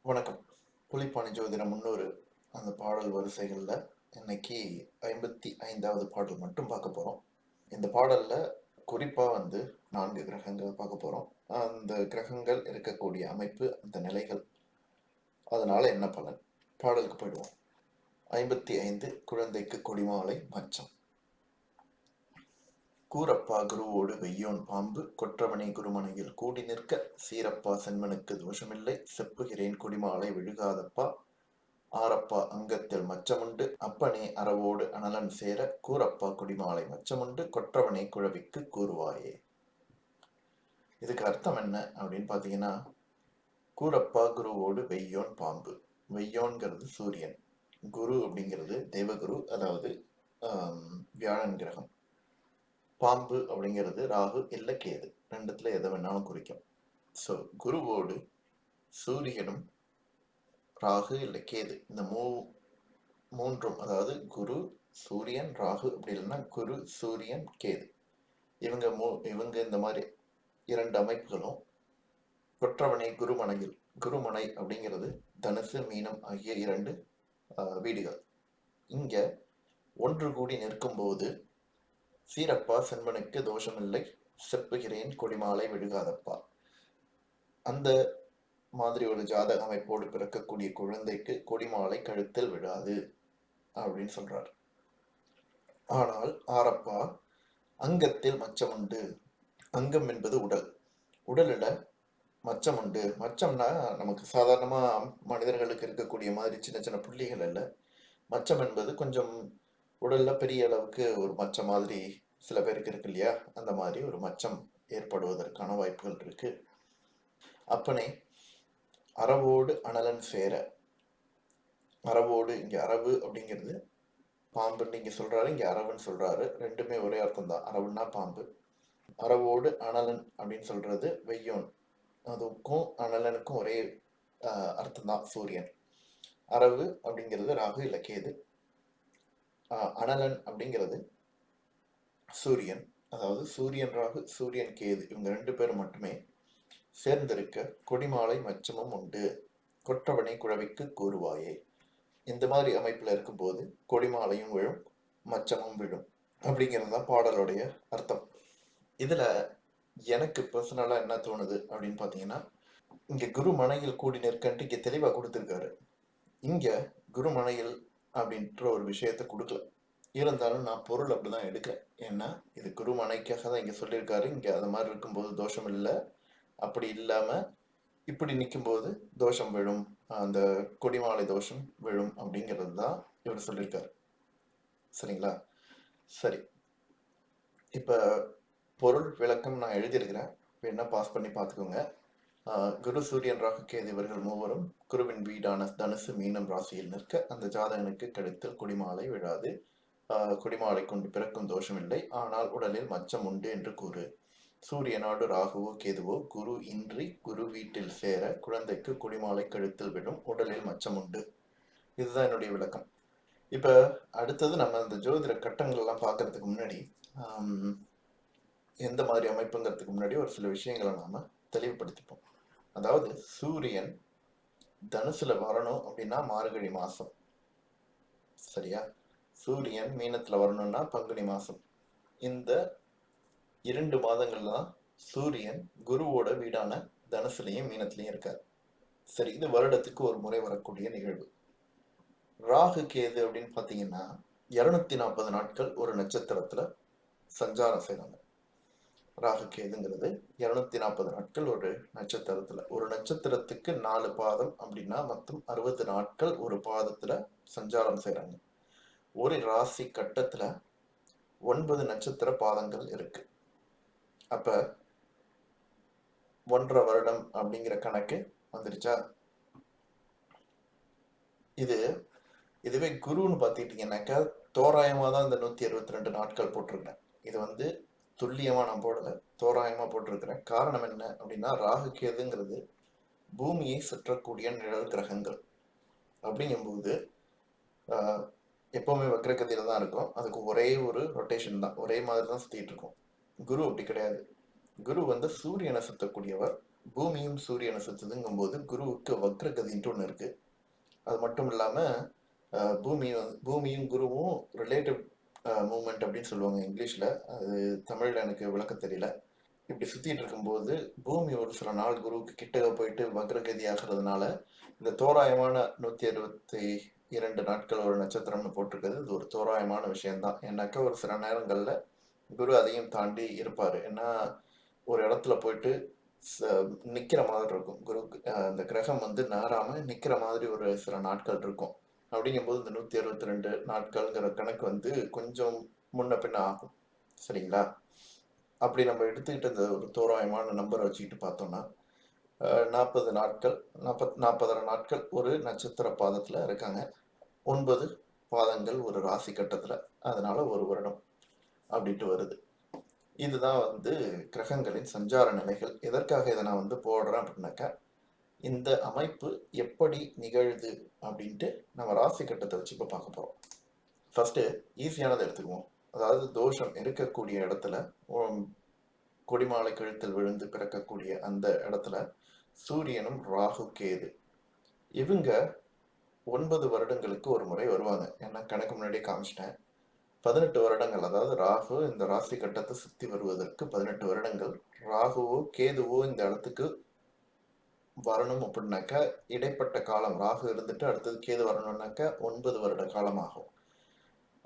வணக்கம். புலிப்பாணி ஜோதிடம் 300 அந்த பாடல் வரிசைகள்ல இன்னைக்கு 55வது பாடல் மட்டும் பார்க்க போறோம். இந்த பாடல்ல குறிப்பா 4 கிரகங்கள் பார்க்க போறோம். அந்த கிரகங்கள் இருக்கக்கூடிய அமைப்பு, அந்த நிலைகள், அதனால என்ன பலன்? பாடலுக்கு போயிடுவோம். 55 குழந்தைக்கு கொடிமாலை மச்சம். கூரப்பா குருவோடு வெய்யோன் பாம்பு கொற்றவனை குருமனையில் கூடி நிற்க சீரப்பா சென்மனுக்கு தோஷமில்லை செப்புகிறேன் கொடிமாலை விழுகாதப்பா ஆரப்பா அங்கத்தில் மச்சமுண்டு அப்பனே அறவோடு அனலன் சேர கூரப்பா குடிமாலை மச்சமுண்டு கொற்றவனை குழவிக்கு கூறுவாயே. இதுக்கு அர்த்தம் என்ன அப்படின்னு பாத்தீங்கன்னா, கூரப்பா குருவோடு வெய்யோன் பாம்பு. வெய்யோன்கிறது சூரியன், குரு அப்படிங்கிறது தேவகுரு, அதாவது வியாழன் கிரகம். பாம்பு அப்படிங்கிறது ராகு இல்ல கேது, ரெண்டுத்துல எதை வேணாலும் குறிக்கும். ஸோ குருவோடு சூரியனும் ராகு இல்ல கேது, இந்த மூன்றும், அதாவது குரு சூரியன் ராகு, அப்படி இல்லைன்னா குரு சூரியன் கேது, இவங்க இந்த மாதிரி இரண்டு அமைப்புகளும் கொற்றவனை குருமனையில், குருமனை அப்படிங்கிறது தனுசு மீனம் ஆகிய இரண்டு வீடுகள், இங்க ஒன்று கூடி நிற்கும் போது சீரப்பா செண்பனுக்கு தோஷமில்லை செப்புகிறேன் கொடிமாலை விழுகாதப்பா, அந்த மாதிரி ஒரு ஜாதக அமைப்போடு பிறக்கக்கூடிய குழந்தைக்கு கொடிமாலை கழுத்தில் விழாது அப்படின்னு சொல்றார். ஆனால் ஆரப்பா அங்கத்தில் மச்சம் உண்டு. அங்கம் என்பது உடல், உடலில் மச்சம் உண்டு. மச்சம்னா நமக்கு சாதாரணமா மனிதர்களுக்கு இருக்கக்கூடிய மாதிரி சின்ன சின்ன புள்ளிகள் அல்ல. மச்சம் என்பது கொஞ்சம் உடல்ல பெரிய அளவுக்கு ஒரு மச்சம் மாதிரி சில பேருக்கு இருக்கு இல்லையா, அந்த மாதிரி ஒரு மச்சம் ஏற்படுவதற்கான வாய்ப்புகள் இருக்கு. அப்பனே அறவோடு அனலன் சேர, அறவோடு இங்க அரவு அப்படிங்கிறது பாம்புன்னு இங்க சொல்றாரு, இங்க அரவுன்னு சொல்றாரு, ரெண்டுமே ஒரே அர்த்தம் தான். அரவுன்னா பாம்பு, அறவோடு அனலன் அப்படின்னு சொல்றது வெய்யோன், அதுக்கும் அனலனுக்கும் ஒரே அர்த்தம் தான், சூரியன். அரவு அப்படிங்கிறது ராகு இல்ல கேது, அனலன் அப்படிங்கிறது சூரியன், அதாவது சூரியன் ராகு சூரியன் கேது, இவங்க ரெண்டு பேரும் மட்டுமே சேர்ந்திருக்க கொடிமாலை மச்சமும் உண்டு கொற்றவனை குழவிக்கு கூறுவாயே. இந்த மாதிரி அமைப்புல இருக்கும்போது கொடிமாலையும் விழும் மச்சமும் விழும் அப்படிங்கிறது தான் பாடலுடைய அர்த்தம். இதுல எனக்கு பர்சனலா என்ன தோணுது அப்படின்னு பாத்தீங்கன்னா, இங்க குருமனையில் கூடி நிற்கன்ட்டு இங்க தெளிவா கொடுத்திருக்காரு. இங்க குருமனையில் அப்படின்ற ஒரு விஷயத்த கொடுக்கல, இருந்தாலும் நான் பொருள் அப்படிதான் எடுக்கிறேன். ஏன்னா இது குருமனைக்காக தான் இங்க சொல்லியிருக்காரு. இங்க அது மாதிரி இருக்கும்போது தோஷம் இல்லை, அப்படி இல்லாம இப்படி நிற்கும்போது தோஷம் விழும், அந்த கொடிமாலை தோஷம் விழும் அப்படிங்கிறது தான் இவர் சொல்லியிருக்காரு. சரிங்களா? சரி, இப்ப பொருள் விளக்கம் நான் எழுதியிருக்கிறேன், வேணா பாஸ் பண்ணி பார்த்துக்கோங்க. குரு சூரியன் ராகு கேது இவர்கள் மூவரும் குருவின் வீடான தனுசு மீனம் ராசியில் நிற்க அந்த ஜாதகனுக்கு கழுத்தில் குடிமாலை விழாது. குடிமாலை கொண்டு பிறக்கும் தோஷம் இல்லை, ஆனால் உடலில் மச்சம் உண்டு என்று கூறு. சூரியனோடு ராகுவோ கேதுவோ குரு இன்றி குரு வீட்டில் சேர குழந்தைக்கு குடிமாலை கழுத்தில் விடும், உடலில் மச்சம் உண்டு. இதுதான் என்னுடைய விளக்கம். இப்ப அடுத்தது நம்ம இந்த ஜோதிட கட்டங்கள் எல்லாம் பார்க்கறதுக்கு முன்னாடி, எந்த மாதிரி அமைப்புங்கிறதுக்கு முன்னாடி ஒரு சில விஷயங்களை நாம தெளிவுபடுத்திப்போம். அதாவது சூரியன் தனுசுல வரணும் அப்படின்னா மார்கழி மாசம், சரியா? சூரியன் மீனத்துல வரணும்னா பங்குனி மாசம். இந்த 2 மாதங்கள்ல தான் சூரியன் குருவோட வீடான தனுசுலையும் மீனத்திலையும் இருக்காரு. சரி, இது வருடத்துக்கு ஒரு முறை வரக்கூடிய நிகழ்வு. ராகு கேது அப்படின்னு பாத்தீங்கன்னா 240 நாட்கள் ஒரு நட்சத்திரத்துல சஞ்சாரம் செய்றாங்க. ராகு கேதுங்கிறது 240 நாட்கள் ஒரு நட்சத்திரத்துல, ஒரு நட்சத்திரத்துக்கு 4 பாதம் அப்படின்னா மொத்தம் 60 நாட்கள் ஒரு பாதத்துல சஞ்சாரம் செய்றாங்க. ஒரு ராசி கட்டத்துல 9 நட்சத்திர பாதங்கள் இருக்கு. அப்ப 1.5 வருடம் அப்படிங்கிற கணக்கு வந்துருச்சா? இதுவே குருன்னு பாத்துக்கிட்டீங்கன்னாக்கா தோராயமா தான் இந்த 162 நாட்கள் போட்டிருக்கேன். இது துல்லியமா நான் போடல, தோராயமா போட்டிருக்கிறேன். காரணம் என்ன அப்படின்னா, ராகு கேதுங்கிறது பூமியை சுற்றக்கூடிய நிழல் கிரகங்கள். அப்படிங்கும்போது எப்பவுமே வக்ரகதியில தான் இருக்கும், அதுக்கு ஒரே ஒரு ரொட்டேஷன் தான், ஒரே மாதிரி தான் சுத்திட்டு இருக்கும். குரு அப்படி கிடையாது. குரு சூரியனை சுத்தக்கூடியவர், பூமியும் சூரியனை சுத்துதுங்கும்போது குருவுக்கு வக்ரகதின்ட்டு ஒன்று இருக்கு. அது மட்டும் இல்லாம பூமியும் குருவும் ரிலேட்டிவ் மூவ்மெண்ட் அப்படின்னு சொல்லுவாங்க இங்கிலீஷ்ல. அது தமிழ்ல எனக்கு விளக்க தெரியல. இப்படி சுத்திட்டு இருக்கும்போது பூமி ஒரு சில நாள் குருவுக்கு கிட்டக போயிட்டு வக்ரகதி ஆகிறதுனால இந்த தோராயமான 162 நாட்கள் ஒரு நட்சத்திரம்னு போட்டிருக்குது. இது ஒரு தோராயமான விஷயம்தான். ஏன்னாக்கா ஒரு சில நேரங்கள்ல குரு அதையும் தாண்டி இருப்பாரு. ஏன்னா ஒரு இடத்துல போயிட்டு நிக்கிற மாதிரி இருக்கும். குரு அந்த கிரகம் வந்து நாராம நிக்கிற மாதிரி ஒரு சில நாட்கள் இருக்கும். அப்படிங்கும்போது இந்த 162 நாட்கள்ங்கிற கணக்கு வந்து கொஞ்சம் முன்ன பின்ன ஆகும். சரிங்களா? அப்படி நம்ம எடுத்துக்கிட்டு இந்த ஒரு தோராயமான நம்பரை வச்சுக்கிட்டு பார்த்தோம்னா 40 நாட்கள் 40 நாட்கள் ஒரு நட்சத்திர பாதத்துல இருக்காங்க. 9 பாதங்கள் ஒரு ராசி கட்டத்துல. அதனால ஒரு வருடம் அப்படின்ட்டு வருது. இதுதான் வந்து கிரகங்களின் சஞ்சார நிலைகள். எதற்காக இதை நான் வந்து போடுறேன் அப்படின்னாக்கா இந்த அமைப்பு எப்படி நிகழுது அப்படின்ட்டு நம்ம ராசி கட்டத்தை வச்சு இப்போ பார்க்க போறோம். ஃபர்ஸ்ட் ஈஸியானதை எடுத்துக்குவோம். அதாவது தோஷம் இருக்கக்கூடிய இடத்துல கொடிமாலை கழுத்தில் விழுந்து பிறக்கக்கூடிய அந்த இடத்துல சூரியனும் ராகு கேது இவங்க 9 வருடங்களுக்கு ஒரு முறை வருவாங்க. ஏன்னா கணக்கு முன்னாடியே காமிச்சிட்டேன். 18 வருடங்கள், அதாவது ராகு இந்த ராசி கட்டத்தை சுத்தி வருவதற்கு 18 வருடங்கள். ராகுவோ கேதுவோ இந்த இடத்துக்கு வரணும் அப்படின்னாக்கா இடைப்பட்ட காலம். ராகு இருந்துட்டு அடுத்தது கேது வரணும்னாக்கா 9 வருட காலம் ஆகும்.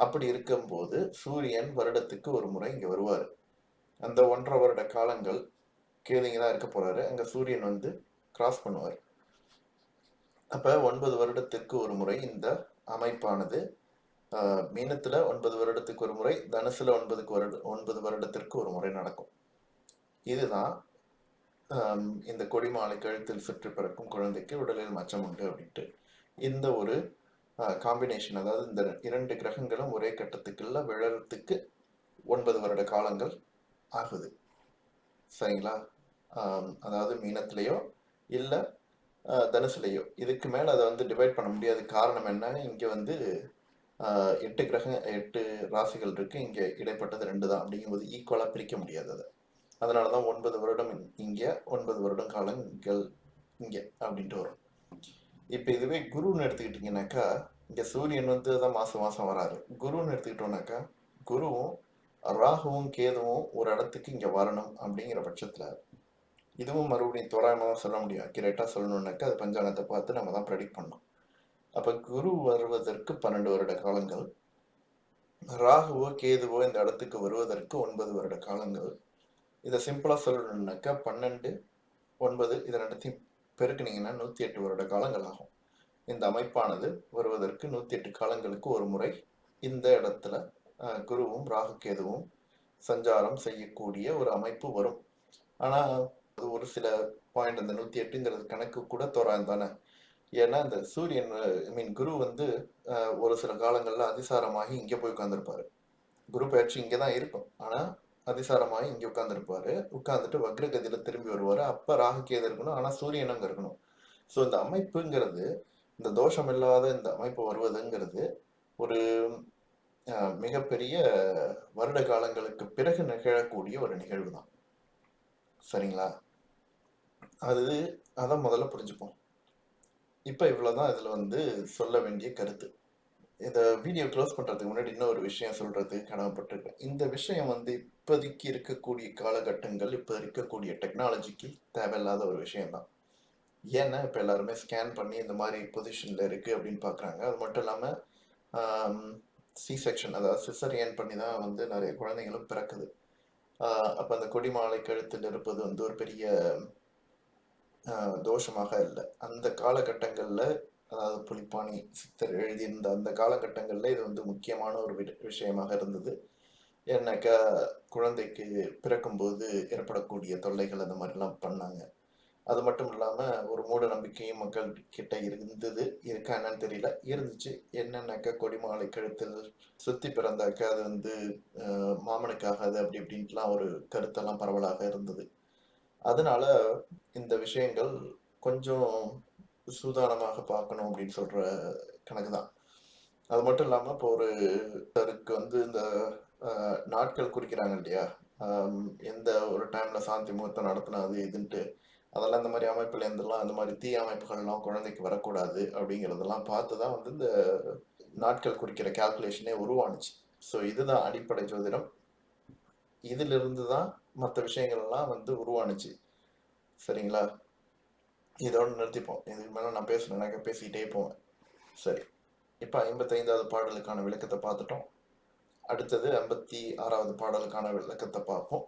அப்படி இருக்கும்போது சூரியன் வருடத்துக்கு ஒரு முறை இங்க வருவாரு. அந்த 1.5 வருட காலங்கள் கேது இங்கதான் இருக்க போறாரு. அங்க சூரியன் வந்து கிராஸ் பண்ணுவார். அப்ப 9 வருடத்திற்கு ஒரு முறை இந்த அமைப்பானது மீனத்துல 9 வருடத்துக்கு ஒரு முறை, தனுசுல 9 வருடத்திற்கு ஒரு முறை நடக்கும். இதுதான் இந்த கொடிமாலை கழுத்தில் சுற்றி பிறக்கும் குழந்தைக்கு உடலில் மச்சம் உண்டு அப்படின்ட்டு இந்த ஒரு காம்பினேஷன். அதாவது இந்த 2 கிரகங்களும் ஒரே கட்டத்துக்குள்ள விழறதுக்கு 9 வருட காலங்கள் ஆகுது. சரிங்களா? அதாவது மீனத்திலேயோ இல்ல தனுசுலையோ இதுக்கு மேல அதை வந்து டிவைட் பண்ண முடியாது. காரணம் என்ன, இங்க வந்து 8 ராசிகள் இருக்கு. இங்க இடைப்பட்டது 2 தான். அப்படிங்கும்போது ஈக்குவலா பிரிக்க முடியாது அதை. அதனாலதான் 9 வருடம் இங்க, 9 வருடம் காலங்கள் இங்க அப்படின்ட்டு வரும். இப்ப இதுவே குருன்னு எடுத்துக்கிட்டீங்கன்னாக்கா இங்க சூரியன் வந்து தான் மாசம் மாசம் வராரு. குருன்னு எடுத்துக்கிட்டோம்னாக்கா குருவும் ராகுவும் கேதுவும் ஒரு இடத்துக்கு இங்க வரணும் அப்படிங்கிற பட்சத்துல இதுவும் மறுபடியும் தோராயமா தான் சொல்ல முடியும். அக்யூரேட்டா சொல்லணும்னாக்கா அது பஞ்சாங்கத்தை பார்த்து நம்ம தான் ப்ரெடிக்ட் பண்ணணும். அப்ப குரு வருவதற்கு 12 வருட காலங்கள், ராகுவோ கேதுவோ இந்த இடத்துக்கு வருவதற்கு 9 வருட காலங்கள். இதை சிம்பிளா சொல்லணும்னாக்கா 12, 9 இது ரெண்டுத்தையும் பெருக்குனீங்கன்னா 108 வருட காலங்கள் ஆகும். இந்த அமைப்பானது வருவதற்கு 108 காலங்களுக்கு ஒரு முறை இந்த இடத்துல குருவும் ராகு கேதுவும் சஞ்சாரம் செய்யக்கூடிய ஒரு அமைப்பு வரும். ஆனா ஒரு சில பாயிண்ட் அந்த 108ங்கிறது கணக்கு கூட தோராயம் தானே. ஏன்னா இந்த சூரியன் குரு வந்து ஒரு சில காலங்கள்ல அதிசாரமாகி இங்க போய் உட்கார்ந்துருப்பாரு. குரு பயிற்சி இங்கதான் இருக்கும். ஆனா அதிசாரமாகி இங்க உட்கார்ந்துருப்பாரு. உட்கார்ந்துட்டு வக்ரகதியில திரும்பி வருவாரு. அப்ப ராகு கேது இருக்கணும். ஆனா சூரியன் அங்க இருக்கணும். ஸோ இந்த அமைப்புங்கிறது, இந்த தோஷம் இல்லாத இந்த அமைப்பு வருவதுங்கிறது ஒரு மிகப்பெரிய வருட காலங்களுக்கு பிறகு நிகழக்கூடிய ஒரு நிகழ்வு தான். சரிங்களா? அதான் முதல்ல புரிஞ்சுப்போம். இப்ப இவ்வளவுதான் இதுல வந்து சொல்ல வேண்டிய கருத்து. இந்த வீடியோ க்ளோஸ் பண்றதுக்கு முன்னாடி இன்னொரு விஷயம் சொல்றது கடமைப்பட்டிருக்கேன். இந்த விஷயம் வந்து இப்போதைக்கு இருக்கக்கூடிய காலகட்டங்கள், இப்ப இருக்கக்கூடிய டெக்னாலஜிக்கு தேவையில்லாத ஒரு விஷயம் தான். ஏன்னா இப்ப எல்லாருமே ஸ்கேன் பண்ணி இந்த மாதிரி பொசிஷன்ல இருக்கு அப்படின்னு பாக்குறாங்க. அது மட்டும் இல்லாம சி செக்ஷன், அதாவது சிசரியன் பண்ணி தான் வந்து நிறைய குழந்தைங்களும் பிறக்குது. அப்ப அந்த கொடிமாலை கழுத்தில் இருப்பது வந்து ஒரு பெரிய தோஷமாக இல்லை. அந்த காலகட்டங்கள்ல, அதாவது புலிப்பாணி சித்தர் எழுதியிருந்த அந்த காலகட்டங்கள்ல இது வந்து முக்கியமான ஒரு விஷயமாக இருந்தது. ஏன்னாக்கா குழந்தைக்கு பிறக்கும்போது ஏற்படக்கூடிய தொல்லைகள் அந்த மாதிரிலாம் பண்ணாங்க. அது மட்டும் இல்லாம ஒரு மூட நம்பிக்கையும் மக்கள் கிட்ட இருந்தது. இருக்கா என்னன்னு தெரியல, இருந்துச்சு. என்னன்னாக்கா கொடிமாலை கழுத்தில் சுத்தி பிறந்தாக்கா அது வந்து மாமனுக்காகாது அப்படி இப்படின்ட்டுலாம் ஒரு கருத்தெல்லாம் பரவலாக இருந்தது. அதனால இந்த விஷயங்கள் கொஞ்சம் சூதானமாக பார்க்கணும் அப்படின்னு சொல்ற கணக்கு தான். அது மட்டும் இல்லாம இப்போ ஒருத்தருக்கு வந்து இந்த நாட்கள் குறிக்கிறாங்க இல்லையா, எந்த ஒரு டைம்ல சாந்தி முகூர்த்தம் நடத்தினா அது இதுன்ட்டு அதெல்லாம் இந்த மாதிரி அமைப்புல இருந்தெல்லாம் இந்த மாதிரி தீய அமைப்புகள்லாம் குழந்தைக்கு வரக்கூடாது அப்படிங்கிறதெல்லாம் பார்த்து தான் வந்து இந்த நாட்கள் குறிக்கிற கால்குலேஷனே உருவானுச்சு. ஸோ இதுதான் அடிப்படை ஜோதிடம். இதிலிருந்து தான் மற்ற விஷயங்கள் எல்லாம் வந்து உருவானுச்சு. சரிங்களா? இதோட நிறுத்திப்போம். இதுக்கு மேல நான் பேசணும்னாக்க பேசிக்கிட்டே போவேன். சரி, இப்போ 55வது பாடலுக்கான விளக்கத்தை பார்த்துட்டோம். அடுத்தது 56வது பாடலுக்கான விளக்கத்தை பார்ப்போம்.